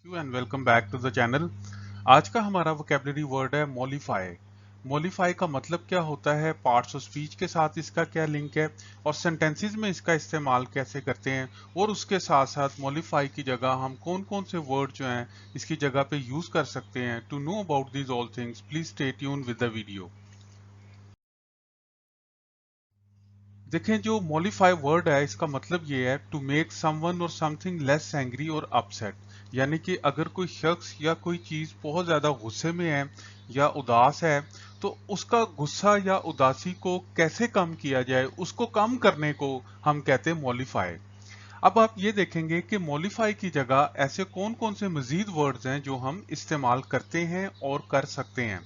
You and welcome back to the channel. आज का हमारा वोकेबलरी वर्ड है मॉलिफाई। मॉलिफाई का मतलब क्या होता है, पार्ट्स ऑफ स्पीच के साथ इसका क्या लिंक है और सेंटेंसेस में इसका इस्तेमाल कैसे करते हैं, और उसके साथ साथ मॉलिफाई की जगह हम कौन कौन से वर्ड जो हैं इसकी जगह पे यूज कर सकते हैं। To know about these all things please stay tune with the video. देखें, जो मॉलिफाई वर्ड है इसका मतलब ये है to make someone or something less angry or upset. यानी कि अगर कोई शख्स या कोई चीज बहुत ज्यादा गुस्से में है या उदास है, तो उसका गुस्सा या उदासी को कैसे कम किया जाए, उसको कम करने को हम कहते हैं मॉलिफाई। अब आप ये देखेंगे कि मॉलिफाई की जगह ऐसे कौन कौन से मजीद वर्ड्स हैं जो हम इस्तेमाल करते हैं और कर सकते हैं।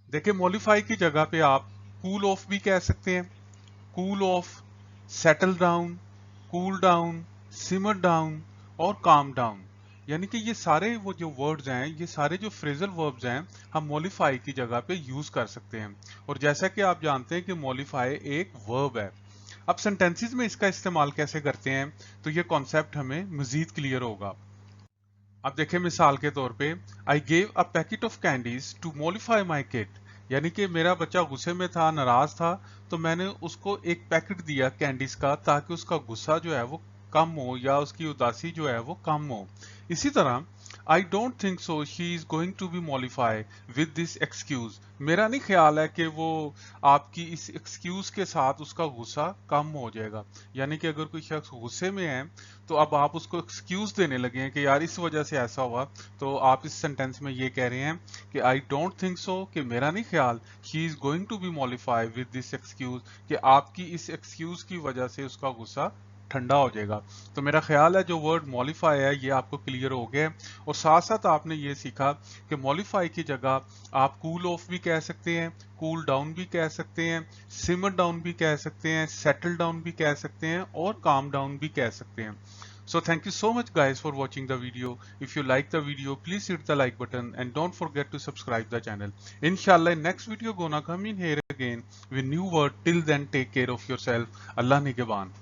देखिए, मॉलिफाई की जगह पे आप कूल ऑफ भी कह सकते हैं, cool off, settle down, cool down, simmer down और काम डाउन। यानी कि ये सारे वो जो वर्ड्स हैं, ये सारे जो फ्रेजल वर्ब्स हैं, हम मॉलिफाई की जगह पे यूज कर सकते हैं। और जैसा कि आप जानते हैं कि मॉलिफाई एक वर्ब है। अब सेंटेंसेस में इसका इस्तेमाल कैसे करते हैं, तो ये कॉन्सेप्ट हमें मजीद क्लियर होगा। अब देखें, मिसाल के तौर पे, I gave a packet of candies to mollify my kid. यानी कि मेरा बच्चा गुस्से में था, नाराज था, तो मैंने उसको एक पैकेट दिया कैंडीज का, ताकि उसका गुस्सा जो है वो कम हो या उसकी उदासी जो है वो कम हो। इसी तरह, I don't think so she is going to be mollify with this excuse. मेरा नहीं ख्याल है कि वो आपकी इस एक्सक्यूज के साथ उसका गुस्सा कम हो जाएगा। यानी कि अगर कोई शख्स गुस्से में है, तो अब आप उसको एक्सक्यूज देने लगे हैं कि यार इस वजह से ऐसा हुआ, तो आप इस सेंटेंस में ये कह रहे हैं कि आई डोंट थिंक सो, कि मेरा नहीं ख्याल, she is going to be mollify with this excuse, कि आपकी इस एक्सक्यूज की वजह से उसका गुस्सा ठंडा हो जाएगा। तो मेरा ख्याल है जो वर्ड मॉलिफाई है ये आपको क्लियर हो गया है। और साथ साथ आपने ये सीखा कि मॉलिफाई की जगह आप कूल ऑफ भी कह सकते हैं, कूल डाउन भी कह सकते हैं, सिमर डाउन भी कह सकते हैं, सेटल डाउन भी कह सकते हैं और काम डाउन भी कह सकते हैं। So thank you so much guys for watching the video. If you like the video, please hit the like button and don't forget to subscribe the channel. Inshallah, next video gonna come in here again with new word. Till then, take care of yourself. Allah Nigeban.